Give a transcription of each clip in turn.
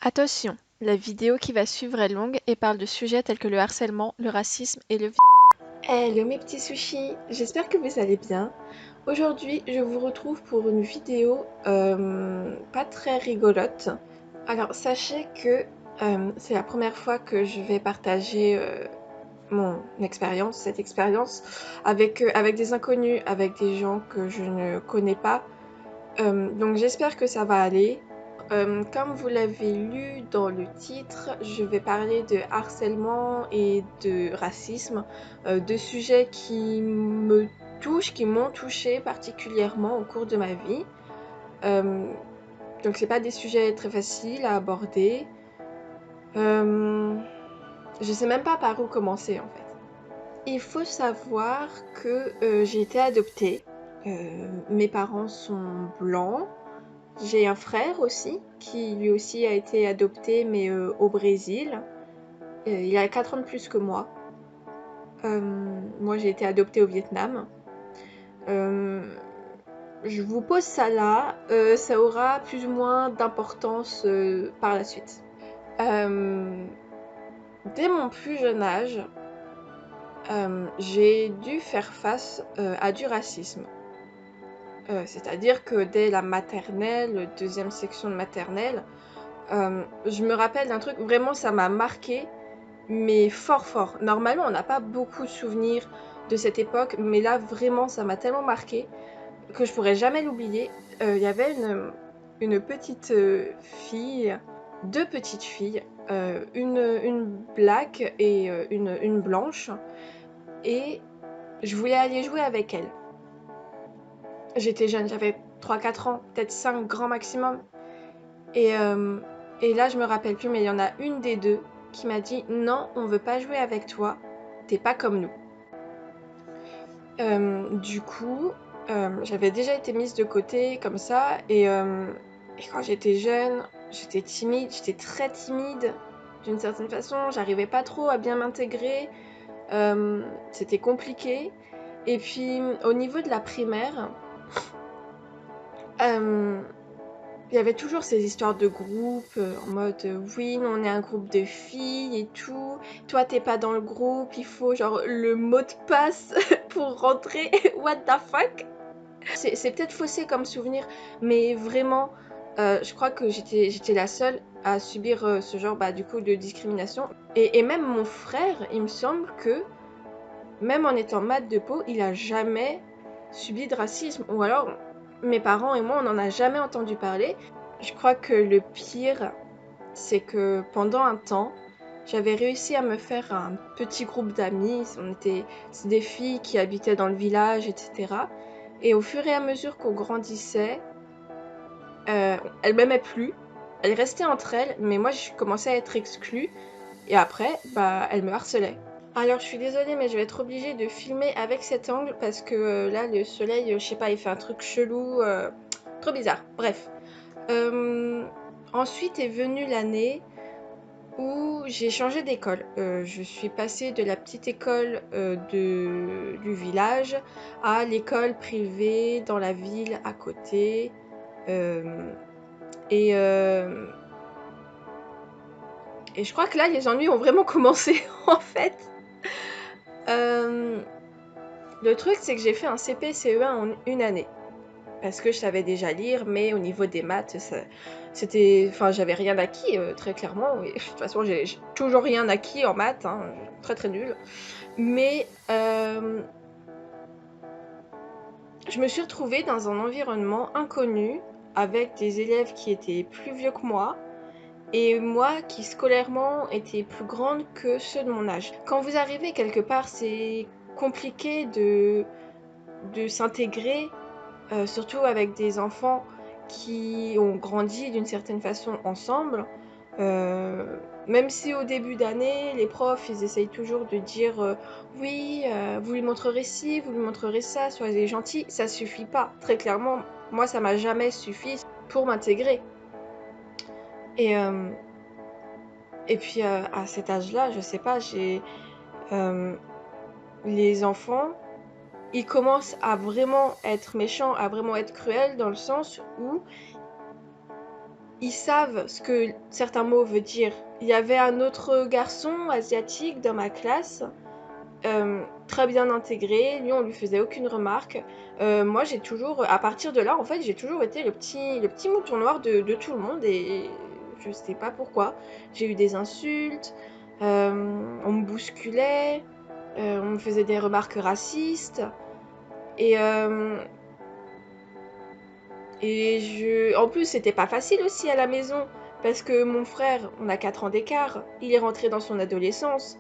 Attention, la vidéo qui va suivre est longue et parle de sujets tels que le harcèlement, le racisme et le Hello mes petits sushis, j'espère que vous allez bien. Aujourd'hui, je vous retrouve pour une vidéo pas très rigolote. Alors, sachez que c'est la première fois que je vais partager cette expérience avec des inconnus, avec des gens que je ne connais pas. Donc j'espère que ça va aller. Comme vous l'avez lu dans le titre, je vais parler de harcèlement et de racisme, deux sujets qui me touchent, qui m'ont touchée particulièrement au cours de ma vie. Euh, donc c'est pas des sujets très faciles à aborder. Je sais même pas par où commencer en fait. Il faut savoir que j'ai été adoptée. Mes parents sont blancs. J'ai un frère aussi, qui lui aussi a été adopté, mais au Brésil. Il a 4 ans de plus que moi. Moi, j'ai été adoptée au Vietnam. Euh, je vous pose ça là, ça aura plus ou moins d'importance par la suite. Dès mon plus jeune âge, j'ai dû faire face à du racisme. C'est-à-dire que dès la maternelle, deuxième section de maternelle, je me rappelle d'un truc, vraiment ça m'a marqué, mais fort fort. Normalement, on n'a pas beaucoup de souvenirs de cette époque, mais là vraiment ça m'a tellement marqué que je pourrais jamais l'oublier. Il y avait une petite fille, deux petites filles, une black et une blanche, et je voulais aller jouer avec elles. J'étais jeune, j'avais 3-4 ans, peut-être 5 grand maximum. Et là, je me rappelle plus, mais il y en a une des deux qui m'a dit: «Non, on veut pas jouer avec toi, t'es pas comme nous». Du coup, j'avais déjà été mise de côté comme ça et quand j'étais jeune, j'étais très timide d'une certaine façon, j'arrivais pas trop à bien m'intégrer, c'était compliqué et puis au niveau de la primaire, hem il y avait toujours ces histoires de groupe, en mode, oui, nous on est un groupe de filles et tout. Toi, t'es pas dans le groupe, il faut genre le mot de passe pour rentrer. What the fuck? C'est peut-être faussé comme souvenir, mais vraiment, je crois que j'étais la seule à subir ce genre, bah, du coup, de discrimination. Et même mon frère, il me semble que, même en étant mat de peau, il a jamais subi de racisme. Ou alors, mes parents et moi, on n'en a jamais entendu parler. Je crois que le pire, c'est que pendant un temps, j'avais réussi à me faire un petit groupe d'amis. C'est des filles qui habitaient dans le village, etc. Et au fur et à mesure qu'on grandissait, elles m'aimaient plus. Elles restaient entre elles, mais moi, je commençais à être exclue. Et après, bah, elles me harcelaient. Alors, je suis désolée, mais je vais être obligée de filmer avec cet angle parce que là, le soleil, je sais pas, il fait un truc chelou, trop bizarre. Bref. Ensuite est venue l'année où j'ai changé d'école. Je suis passée de la petite école du village à l'école privée dans la ville à côté. Euh, et, euh, et je crois que là, les ennuis ont vraiment commencé en fait. Euh, Le truc, c'est que j'ai fait un CP CE1 en une année. Parce que je savais déjà lire, mais au niveau des maths, j'avais rien acquis, très clairement. Et de toute façon, j'ai toujours rien acquis en maths, hein, très très nul. Mais je me suis retrouvée dans un environnement inconnu, avec des élèves qui étaient plus vieux que moi, et moi qui scolairement était plus grande que ceux de mon âge. Quand vous arrivez quelque part, c'est compliqué de s'intégrer, surtout avec des enfants qui ont grandi d'une certaine façon ensemble. Même si au début d'année, les profs, ils essayent toujours de dire oui, vous lui montrerez ci, vous lui montrerez ça, soyez gentils, ça suffit pas. Très clairement, moi, ça m'a jamais suffi pour m'intégrer. Et, euh, et puis, à cet âge-là, je sais pas, euh, les enfants, ils commencent à vraiment être méchants, à vraiment être cruels, dans le sens où ils savent ce que certains mots veulent dire. Il y avait un autre garçon asiatique dans ma classe, très bien intégré. Lui, on lui faisait aucune remarque. Moi, j'ai toujours, à partir de là, en fait, j'ai toujours été le petit mouton noir de tout le monde et je sais pas pourquoi. J'ai eu des insultes, on me bousculait, on me faisait des remarques racistes et en plus, c'était pas facile aussi à la maison parce que mon frère, on a 4 ans d'écart, il est rentré dans son adolescence.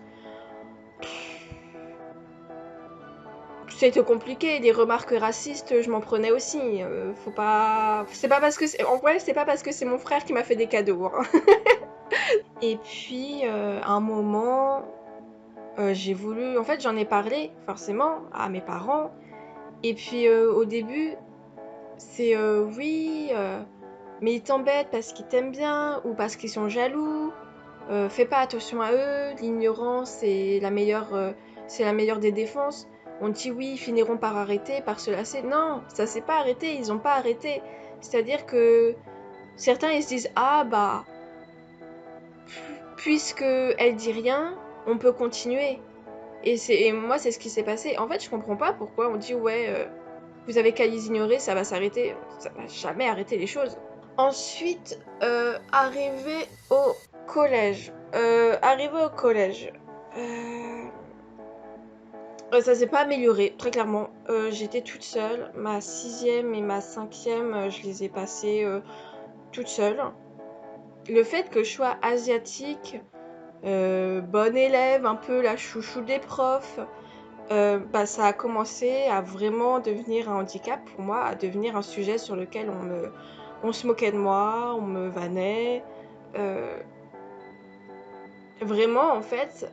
C'était compliqué, des remarques racistes, je m'en prenais aussi. Faut pas. C'est pas parce que. En vrai, c'est pas parce que c'est mon frère qui m'a fait des cadeaux, hein. Et puis, à un moment, j'ai voulu. En fait, j'en ai parlé, forcément, à mes parents. Et puis, au début, c'est oui, mais ils t'embêtent parce qu'ils t'aiment bien ou parce qu'ils sont jaloux. Fais pas attention à eux, l'ignorance c'est la meilleure des défenses. On dit oui, ils finiront par arrêter, par se lasser. Non, ça s'est pas arrêté, ils ont pas arrêté. C'est-à-dire que certains ils se disent ah bah puisque elle dit rien, on peut continuer. Et moi c'est ce qui s'est passé. En fait, je comprends pas pourquoi on dit ouais, vous avez qu'à les ignorer, ça va s'arrêter. Ça va jamais arrêter les choses. Ensuite, arrivé au collège. Arrivé au collège. Ça s'est pas amélioré, très clairement. J'étais toute seule. Ma 6e et ma 5e, je les ai passées toute seule. Le fait que je sois asiatique, bonne élève, un peu la chouchou des profs, bah, ça a commencé à vraiment devenir un handicap pour moi, à devenir un sujet sur lequel on se moquait de moi, on me vannait. Vraiment, en fait,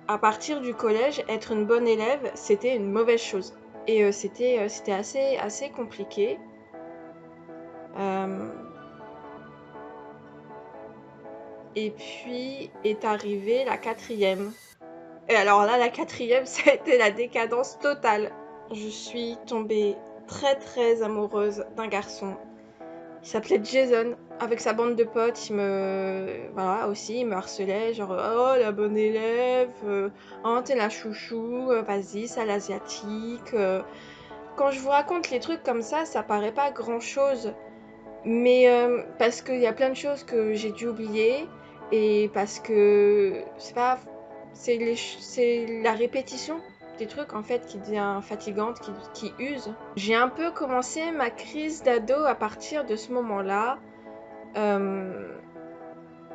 à partir du collège, être une bonne élève, c'était une mauvaise chose. Et c'était assez compliqué. Euh, et puis est arrivée la 4e. Et alors là, la 4e, ça a été la décadence totale. Je suis tombée très très amoureuse d'un garçon. Il s'appelait Jason. Avec sa bande de potes, voilà, aussi, il me harcelait, genre, oh, la bonne élève, oh, t'es la chouchou, vas-y, c'est l'asiatique. Quand je vous raconte les trucs comme ça paraît pas grand-chose. Mais parce qu'il y a plein de choses que j'ai dû oublier et parce que c'est pas c'est la répétition des trucs en fait qui devient fatigante, qui use. J'ai un peu commencé ma crise d'ado à partir de ce moment-là.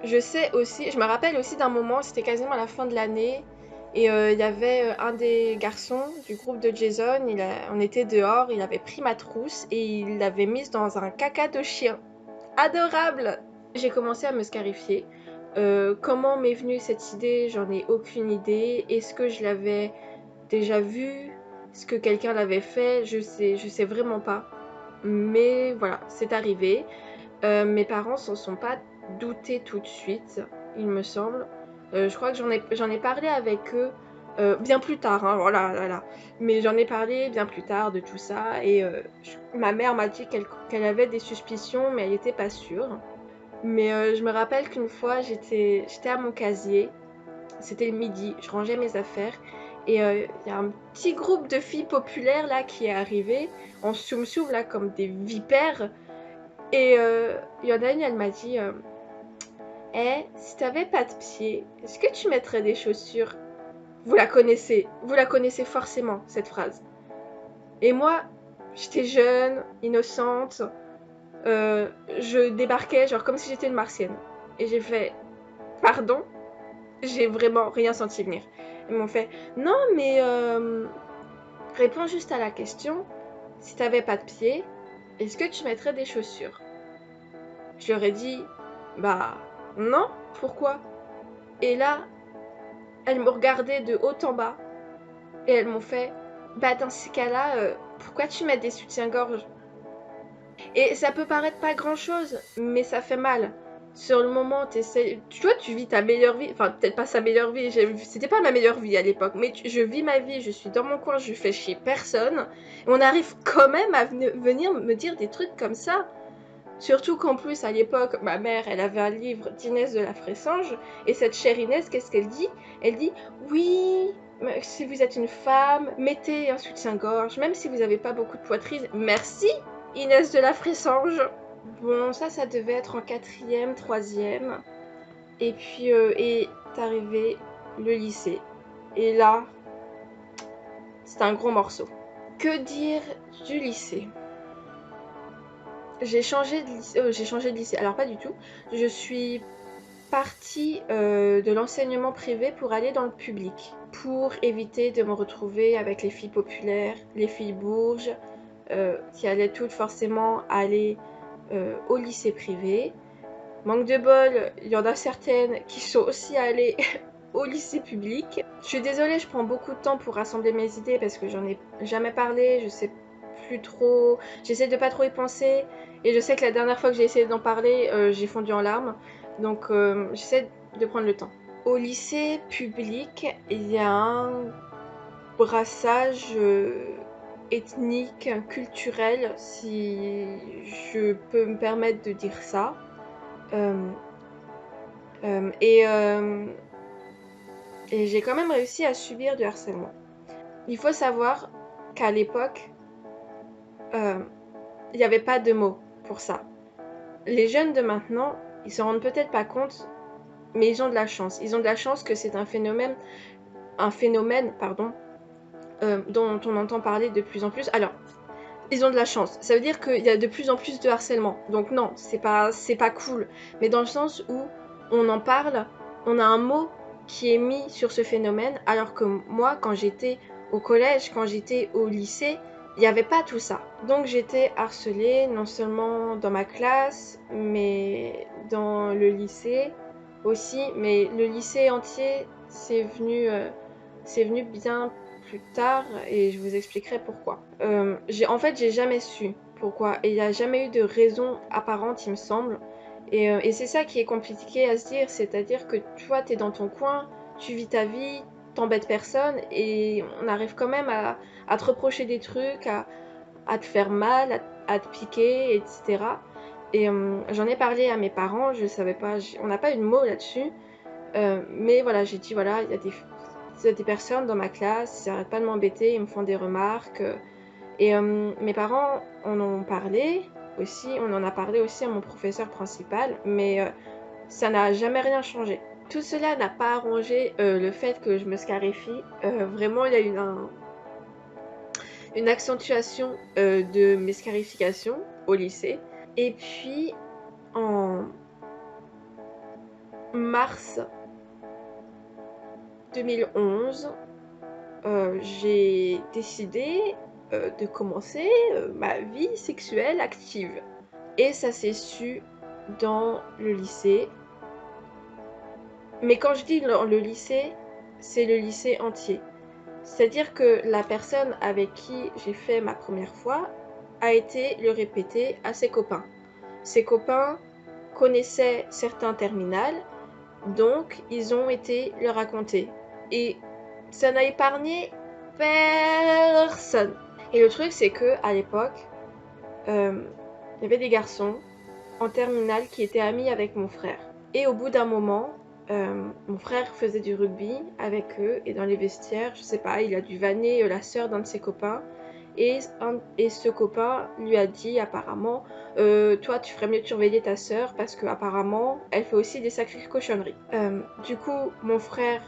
Je sais aussi, je me rappelle aussi d'un moment, c'était quasiment à la fin de l'année, et il y avait un des garçons du groupe de Jason, on était dehors, il avait pris ma trousse et il l'avait mise dans un caca de chien. Adorable! J'ai commencé à me scarifier. Comment m'est venue cette idée? J'en ai aucune idée. Est-ce que je l'avais déjà vu? Est-ce que quelqu'un l'avait fait? Je sais vraiment pas. Mais voilà, c'est arrivé. Mes parents s'en sont pas doutés tout de suite, il me semble. Je crois que j'en ai parlé avec eux bien plus tard, hein, voilà, là. Mais j'en ai parlé bien plus tard de tout ça et ma mère m'a dit qu'elle avait des suspicions, mais elle n'était pas sûre. Mais je me rappelle qu'une fois, j'étais à mon casier, c'était le midi, je rangeais mes affaires et il y a un petit groupe de filles populaires là qui est arrivé en soum-soum là comme des vipères. Et il y en a une, elle m'a dit Eh, si t'avais pas de pied, est-ce que tu mettrais des chaussures? Vous la connaissez forcément, cette phrase. Et moi, j'étais jeune, innocente, je débarquais genre comme si j'étais une martienne. Et j'ai fait Pardon? J'ai vraiment rien senti venir. Ils m'ont fait Non, mais réponds juste à la question. Si t'avais pas de pied, est-ce que tu mettrais des chaussures? Je leur ai dit Bah non, pourquoi? Et là, elles me regardaient de haut en bas et elles m'ont fait Bah dans ces cas-là, pourquoi tu mets des soutiens-gorge? Et ça peut paraître pas grand-chose, mais ça fait mal. Sur le moment, tu vois, tu vis ta meilleure vie. Enfin, peut-être pas sa meilleure vie. C'était pas ma meilleure vie à l'époque, mais je vis ma vie. Je suis dans mon coin, je fais chier personne. Et on arrive quand même à venir me dire des trucs comme ça. Surtout qu'en plus, à l'époque, ma mère, elle avait un livre d'Inès de la Fressange, et cette chère Inès, qu'est-ce qu'elle dit? Elle dit, oui, si vous êtes une femme, mettez un soutien-gorge, même si vous n'avez pas beaucoup de poitrine. Merci, Inès de la Fressange. Bon, ça devait être en 4e, 3e. Et puis, est arrivé le lycée. Et là, c'est un gros morceau. Que dire du lycée? J'ai changé de lycée. Alors pas du tout. Je suis partie de l'enseignement privé pour aller dans le public. Pour éviter de me retrouver avec les filles populaires, les filles bourges, qui allaient toutes forcément aller au lycée privé. Manque de bol, il y en a certaines qui sont aussi allées au lycée public. Je suis désolée, je prends beaucoup de temps pour rassembler mes idées parce que j'en ai jamais parlé, je sais plus trop, j'essaie de pas trop y penser et je sais que la dernière fois que j'ai essayé d'en parler, j'ai fondu en larmes, donc j'essaie de prendre le temps. Au lycée public, il y a un brassage ethnique, culturel, si je peux me permettre de dire ça. Euh, euh, et, euh, et j'ai quand même réussi à subir du harcèlement. Il faut savoir qu'à l'époque, il n'y avait pas de mots pour ça. Les jeunes de maintenant, ils se rendent peut-être pas compte, mais ils ont de la chance. Ils ont de la chance que c'est un phénomène, dont on entend parler de plus en plus. Alors, ils ont de la chance. Ça veut dire qu'il y a de plus en plus de harcèlement. Donc non, c'est pas cool. Mais dans le sens où on en parle, on a un mot qui est mis sur ce phénomène, alors que moi, quand j'étais au collège, quand j'étais au lycée, il n'y avait pas tout ça. Donc j'étais harcelée non seulement dans ma classe, mais dans le lycée aussi. Mais le lycée entier, c'est venu bien plus tard et je vous expliquerai pourquoi. En fait, j'ai jamais su pourquoi et il n'y a jamais eu de raison apparente, il me semble. Et c'est ça qui est compliqué à se dire, c'est-à-dire que toi, t'es dans ton coin, tu vis ta vie, t'embêtes personne et on arrive quand même à te reprocher des trucs, à te faire mal, à te piquer, etc. Et j'en ai parlé à mes parents, je savais pas, on n'a pas eu de mots là-dessus. Mais voilà, j'ai dit voilà, il y a des personnes dans ma classe, ils n'arrêtent pas de m'embêter, ils me font des remarques. Et mes parents en ont parlé aussi, on en a parlé aussi à mon professeur principal, mais ça n'a jamais rien changé. Tout cela n'a pas arrangé le fait que je me scarifie. Vraiment, il y a eu une accentuation de mes scarifications au lycée. Et puis, en mars 2011, j'ai décidé de commencer ma vie sexuelle active. Et ça s'est su dans le lycée. Mais quand je dis dans le lycée, c'est le lycée entier. C'est-à-dire que la personne avec qui j'ai fait ma première fois a été le répéter à ses copains. Ses copains connaissaient certains terminales, donc ils ont été le raconter. Et ça n'a épargné personne. Et le truc, c'est que à l'époque, il y avait des garçons en terminale qui étaient amis avec mon frère. Et au bout d'un moment, mon frère faisait du rugby avec eux et dans les vestiaires, je sais pas, il a dû vanner la sœur d'un de ses copains. Et ce copain lui a dit apparemment toi tu ferais mieux de surveiller ta sœur parce que apparemment elle fait aussi des sacrées cochonneries. Du coup mon frère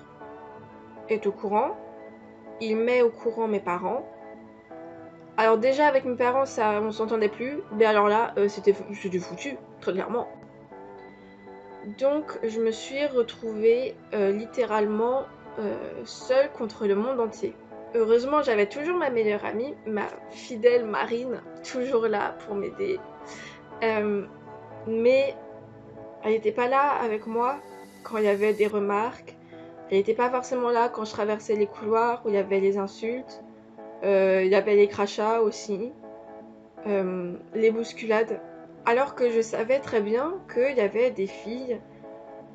est au courant, il met au courant mes parents. Alors déjà avec mes parents ça on s'entendait plus, mais alors là c'était foutu, très clairement. Donc je me suis retrouvée littéralement seule contre le monde entier. Heureusement j'avais toujours ma meilleure amie, ma fidèle Marine, toujours là pour m'aider. Mais elle n'était pas là avec moi quand il y avait des remarques. Elle n'était pas forcément là quand je traversais les couloirs où il y avait les insultes. Il y avait les crachats aussi. Les bousculades. Alors que je savais très bien qu'il y avait des filles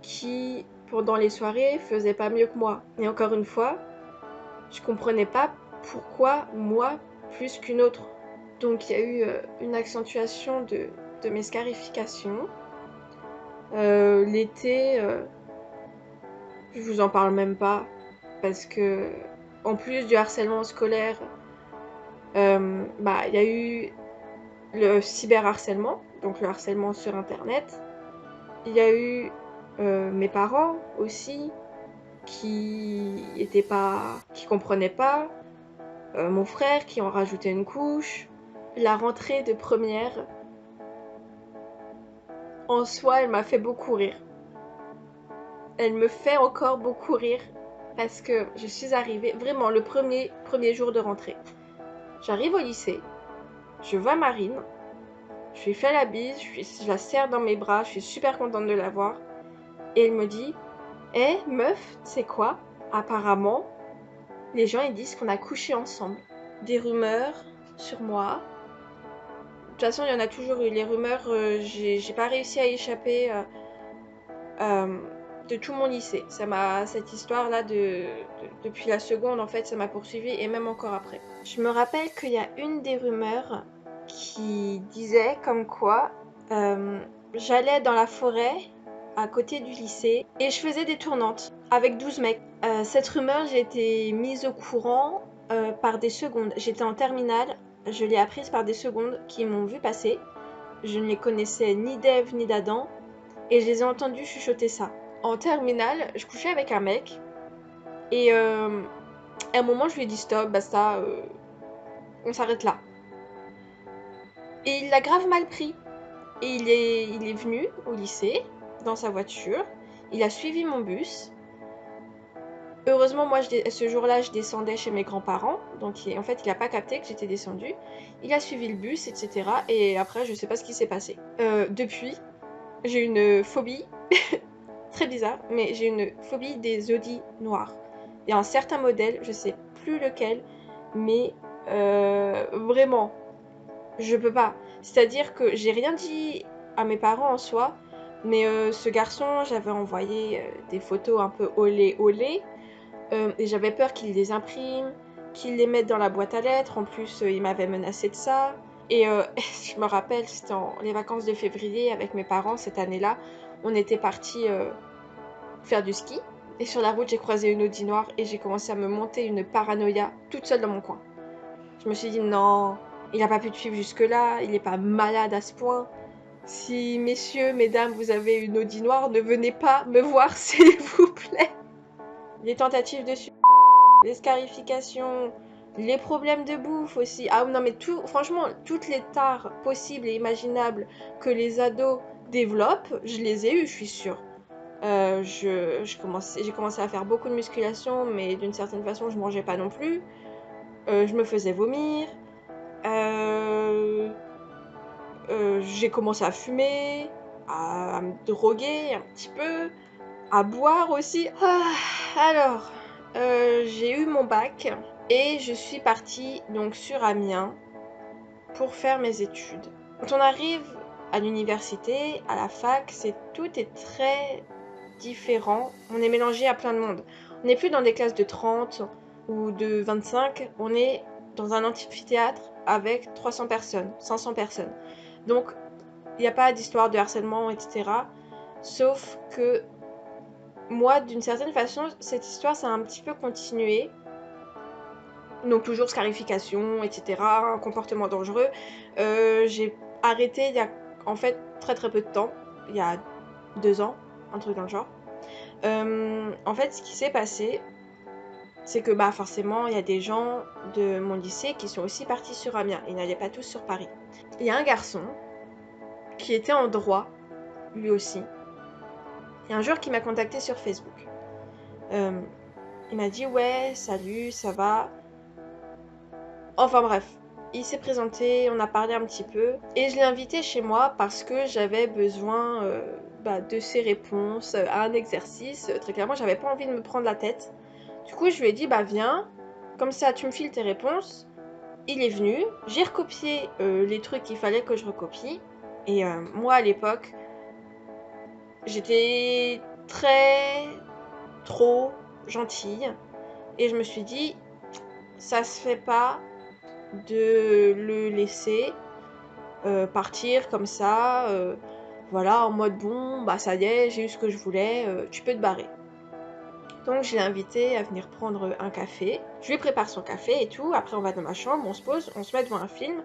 qui, pendant les soirées, faisaient pas mieux que moi. Et encore une fois, je comprenais pas pourquoi moi plus qu'une autre. Donc il y a eu une accentuation de de mes scarifications. L'été, je vous en parle même pas, parce que en plus du harcèlement scolaire, il y a eu le cyberharcèlement, donc le harcèlement sur internet. Il y a eu mes parents aussi qui comprenaient pas, mon frère qui en rajoutait une couche. La rentrée de première, en soi, elle m'a fait beaucoup rire. Elle me fait encore beaucoup rire parce que je suis arrivée, vraiment le premier jour de rentrée. J'arrive au lycée, je vois Marine, je lui fais la bise, je la serre dans mes bras, je suis super contente de la voir. Et elle me dit, eh meuf, tu sais quoi? Apparemment, les gens ils disent qu'on a couché ensemble. Des rumeurs sur moi. De toute façon, il y en a toujours eu. Les rumeurs, j'ai pas réussi à échapper de tout mon lycée. Cette histoire-là, depuis la seconde, en fait, ça m'a poursuivie et même encore après. Je me rappelle qu'il y a une des rumeurs qui disait comme quoi j'allais dans la forêt à côté du lycée et je faisais des tournantes avec 12 mecs. Cette rumeur, j'ai été mise au courant par des secondes. J'étais en terminale, je l'ai apprise par des secondes qui m'ont vu passer. Je ne les connaissais ni d'Ève ni d'Adam et je les ai entendus chuchoter ça. En terminale, je couchais avec un mec et à un moment je lui ai dit stop, basta, on s'arrête là. Et il l'a grave mal pris. Et il est venu au lycée, dans sa voiture. Il a suivi mon bus. Heureusement, moi, ce jour-là, je descendais chez mes grands-parents. Donc, en fait, il n'a pas capté que j'étais descendue. Il a suivi le bus, etc. Et après, je sais pas ce qui s'est passé. Depuis, j'ai une phobie. Très bizarre, mais j'ai une phobie des Audi noirs. Il y a un certain modèle, je sais plus lequel, mais vraiment, je peux pas. C'est-à-dire que j'ai rien dit à mes parents en soi, mais ce garçon, j'avais envoyé des photos un peu olé olé, et j'avais peur qu'il les imprime, qu'il les mette dans la boîte à lettres. En plus, il m'avait menacé de ça. Et je me rappelle, c'était les vacances de février avec mes parents cette année-là. On était partis faire du ski. Et sur la route, j'ai croisé une Audi noire et j'ai commencé à me monter une paranoïa toute seule dans mon coin. Je me suis dit non, il n'a pas pu te suivre jusque-là, il n'est pas malade à ce point. Si messieurs, mesdames, vous avez une Audi noire, ne venez pas me voir s'il vous plaît. Les tentatives de suicide, les scarifications, les problèmes de bouffe aussi. Ah non mais tout, franchement, toutes les tares possibles et imaginables que les ados développent, je les ai eues, je suis sûre. J'ai commencé à faire beaucoup de musculation, mais d'une certaine façon, je mangeais pas non plus. Je me faisais vomir. J'ai commencé à fumer, à me droguer un petit peu, à boire aussi. Alors, j'ai eu mon bac et je suis partie donc sur Amiens pour faire mes études. Quand on arrive à l'université, à la fac, tout est très différent. On est mélangé à plein de monde. On n'est plus dans des classes de 30 ou de 25, on est dans un amphithéâtre avec 300 personnes, 500 personnes. Donc, il n'y a pas d'histoire de harcèlement, etc. Sauf que moi, d'une certaine façon, cette histoire, ça a un petit peu continué. Donc, toujours scarification, etc. Un comportement dangereux. J'ai arrêté il y a en fait très très peu de temps. Il y a 2 ans, un truc dans le genre. En fait, ce qui s'est passé, c'est que forcément, il y a des gens de mon lycée qui sont aussi partis sur Amiens. Ils n'allaient pas tous sur Paris. Il y a un garçon qui était en droit, lui aussi. Il y a un jour qui m'a contacté sur Facebook. Il m'a dit ouais, salut, ça va. Enfin bref, il s'est présenté, on a parlé un petit peu. Et je l'ai invité chez moi parce que j'avais besoin de ses réponses à un exercice. Très clairement, j'avais pas envie de me prendre la tête. Du coup, je lui ai dit viens, comme ça tu me files tes réponses. Il est venu, j'ai recopié les trucs qu'il fallait que je recopie. Et moi à l'époque, j'étais trop gentille. Et je me suis dit, ça se fait pas de le laisser partir comme ça, voilà, en mode bon, bah ça y est, j'ai eu ce que je voulais, tu peux te barrer. Donc je l'ai invité à venir prendre un café. Je lui prépare son café et tout. Après on va dans ma chambre, on se pose, on se met devant un film.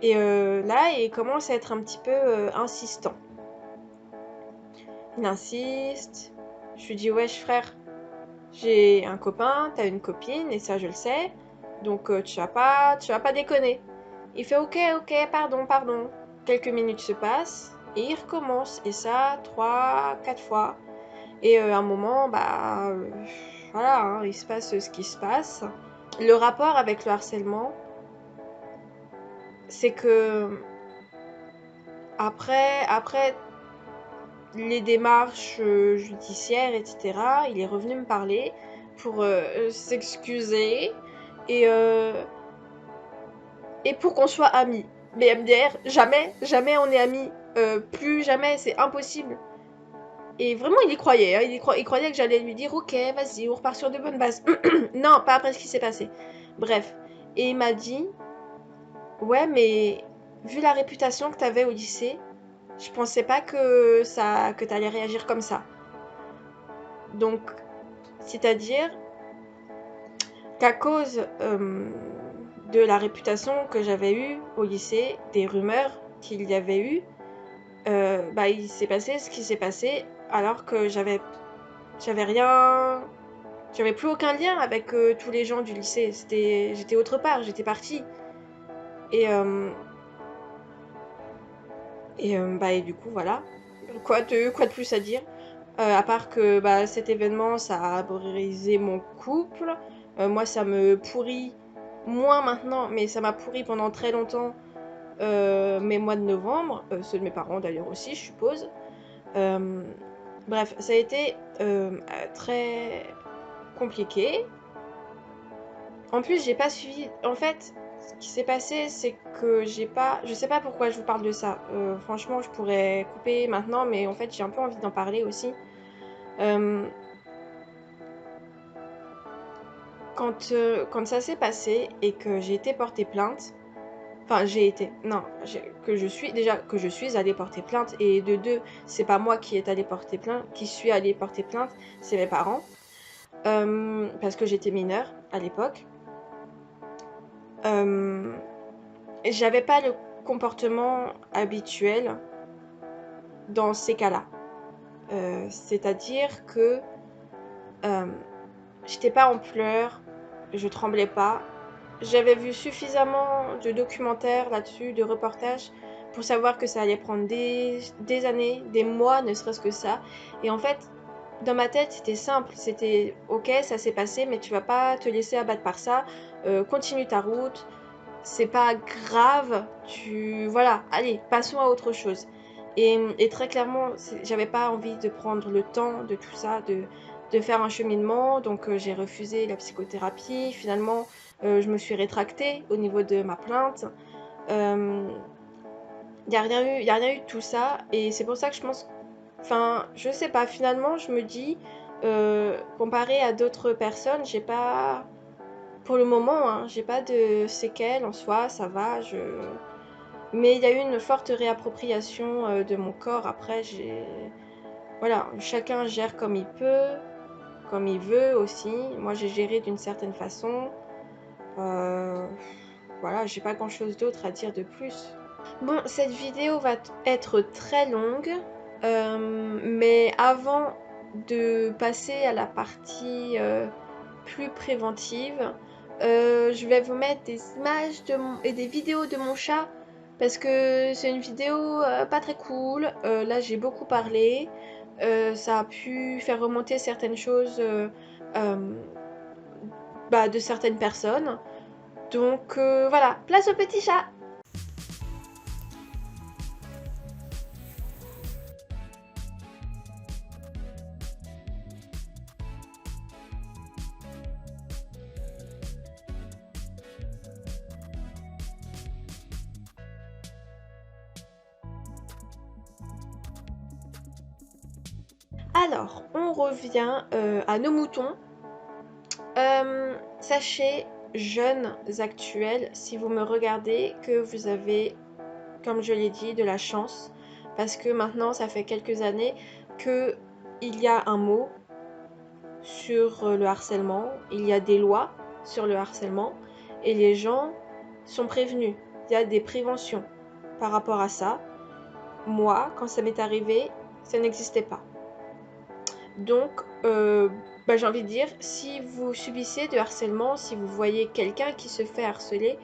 Et là, il commence à être un petit peu insistant. Il insiste. Je lui dis, wesh frère, j'ai un copain, t'as une copine, et ça je le sais. Donc tu vas pas déconner. Il fait ok, pardon. Quelques minutes se passent et il recommence. Et ça, 3, 4 fois. Et à un moment, bah voilà, hein, il se passe ce qui se passe. Le rapport avec le harcèlement, c'est que après les démarches judiciaires, etc., il est revenu me parler pour s'excuser et, euh, et pour qu'on soit amis. Mais MDR, jamais on est amis. Plus jamais, c'est impossible. Et vraiment, il y croyait. Hein. Il croyait que j'allais lui dire ok, vas-y, on repart sur de bonnes bases. Non, pas après ce qui s'est passé. Bref. Et il m'a dit ouais, mais vu la réputation que t'avais au lycée, je pensais pas que t'allais réagir comme ça. Donc, c'est-à-dire qu'à cause de la réputation que j'avais eue au lycée, des rumeurs qu'il y avait eu, bah il s'est passé ce qui s'est passé alors que j'avais rien, j'avais plus aucun lien avec tous les gens du lycée. J'étais autre part, j'étais partie. Et bah et du coup voilà. Quoi de plus à dire? À part que bah, cet événement, ça a brisé mon couple. Moi, ça me pourrit moins maintenant, mais ça m'a pourri pendant très longtemps mes mois de novembre. Ceux de mes parents d'ailleurs aussi, je suppose. Euh, Bref, ça a été très compliqué. En plus, j'ai pas suivi. En fait, ce qui s'est passé, c'est que j'ai pas. Je sais pas pourquoi je vous parle de ça. Franchement, je pourrais couper maintenant, mais en fait, j'ai un peu envie d'en parler aussi. Euh, quand ça s'est passé et que j'ai été porter plainte, enfin non, que je suis allée porter plainte et de deux, c'est pas moi qui suis allée porter plainte, c'est mes parents, parce que j'étais mineure à l'époque. Euh, J'avais pas le comportement habituel dans ces cas-là. C'est-à-dire que euh, j'étais pas en pleurs, je tremblais pas. J'avais vu suffisamment de documentaires là-dessus, de reportages, pour savoir que ça allait prendre des années, des mois, ne serait-ce que ça. Et en fait, dans ma tête, c'était simple. C'était ok, ça s'est passé, mais tu vas pas te laisser abattre par ça. Continue ta route. C'est pas grave. Voilà, allez, passons à autre chose. Et très clairement, j'avais pas envie de prendre le temps de tout ça, de faire un cheminement. Donc j'ai refusé la psychothérapie. Finalement, je me suis rétractée au niveau de ma plainte. Il n'y a rien eu, y a rien eu de tout ça. Et c'est pour ça que je pense. Enfin, je sais pas, finalement, je me dis, comparé à d'autres personnes, j'ai pas. Pour le moment, hein, j'ai pas de séquelles en soi, ça va. Mais il y a eu une forte réappropriation de mon corps. Après, voilà, chacun gère comme il peut, comme il veut aussi. Moi, j'ai géré d'une certaine façon. Euh, Voilà, j'ai pas grand chose d'autre à dire de plus. Bon, cette vidéo va être très longue, mais avant de passer à la partie plus préventive, je vais vous mettre des images et des vidéos de mon chat parce que c'est une vidéo pas très cool. Là, j'ai beaucoup parlé. Ça a pu faire remonter certaines choses euh, bah, de certaines personnes. Donc voilà, place au petit chat. Alors, on revient à nos moutons. Sachez, jeunes actuels, si vous me regardez, que comme je l'ai dit, de la chance, parce que maintenant, ça fait quelques années que il y a un mot sur le harcèlement, il y a des lois sur le harcèlement, et les gens sont prévenus. Il y a des préventions par rapport à ça. Moi, quand ça m'est arrivé, ça n'existait pas. Donc, j'ai envie de dire, si vous subissez de harcèlement, si vous voyez quelqu'un qui se fait harceler,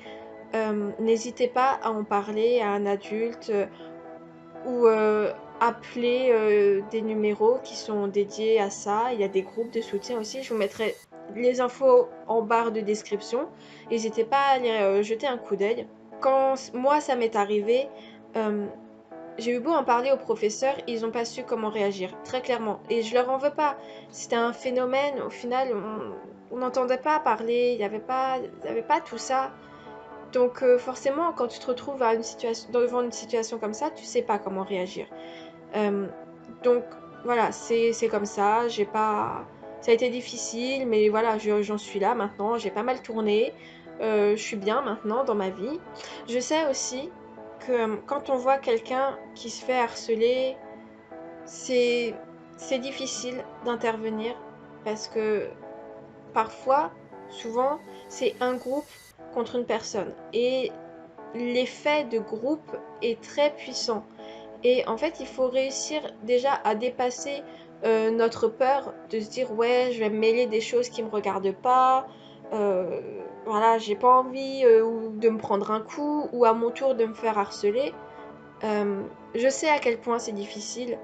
n'hésitez pas à en parler à un adulte ou appeler des numéros qui sont dédiés à ça. Il y a des groupes de soutien aussi. Je vous mettrai les infos en barre de description. N'hésitez pas à aller jeter un coup d'œil. Quand moi, ça m'est arrivé, j'ai eu beau en parler aux professeurs, ils n'ont pas su comment réagir, très clairement. Et je leur en veux pas. C'était un phénomène, au final, on n'entendait pas parler, il n'y avait pas tout ça. Donc forcément, quand tu te retrouves devant une situation comme ça, tu sais pas comment réagir. Donc voilà, c'est comme ça. Ça a été difficile, mais voilà, j'en suis là maintenant. J'ai pas mal tourné. Je suis bien maintenant dans ma vie. Je sais aussi que quand on voit quelqu'un qui se fait harceler, c'est difficile d'intervenir parce que parfois, souvent, c'est un groupe contre une personne et l'effet de groupe est très puissant. Et en fait, il faut réussir déjà à dépasser notre peur de se dire ouais, je vais me mêler des choses qui me regardent pas. Voilà, j'ai pas envie de me prendre un coup ou à mon tour de me faire harceler. Je sais à quel point c'est difficile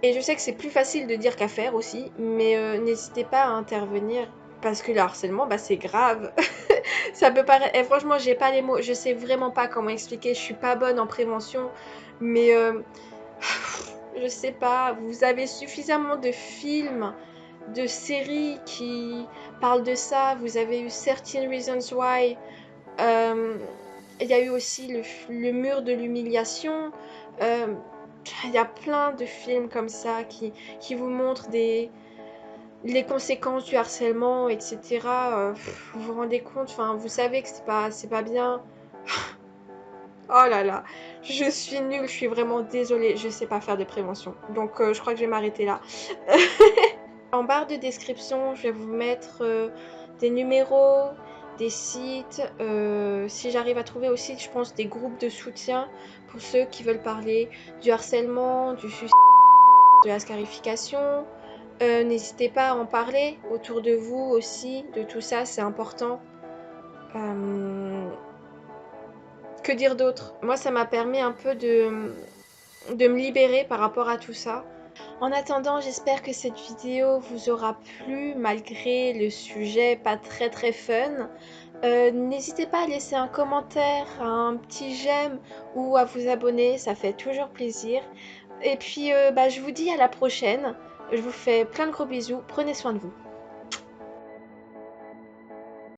et je sais que c'est plus facile de dire qu'à faire aussi, mais n'hésitez pas à intervenir parce que le harcèlement, c'est grave. Ça peut paraître. Et franchement, j'ai pas les mots, je sais vraiment pas comment expliquer, je suis pas bonne en prévention, mais je sais pas, vous avez suffisamment de films, de séries qui parlent de ça, vous avez eu Certain Reasons Why, euh, il y a eu aussi le mur de l'humiliation, euh, il y a plein de films comme ça qui vous montrent les conséquences du harcèlement, etc. Vous vous rendez compte, enfin, vous savez que c'est pas bien. Oh là là, je suis nulle, je suis vraiment désolée, je sais pas faire de prévention. Donc je crois que je vais m'arrêter là. En barre de description, je vais vous mettre des numéros, des sites, si j'arrive à trouver aussi, je pense, des groupes de soutien pour ceux qui veulent parler du harcèlement, du suicide, de la scarification. N'hésitez pas à en parler autour de vous aussi, de tout ça, c'est important. Que dire d'autre? Moi, ça m'a permis un peu de me libérer par rapport à tout ça. En attendant, j'espère que cette vidéo vous aura plu malgré le sujet pas très très fun. N'hésitez pas à laisser un commentaire, un petit j'aime ou à vous abonner, ça fait toujours plaisir. Et puis je vous dis à la prochaine. Je vous fais plein de gros bisous, prenez soin de vous.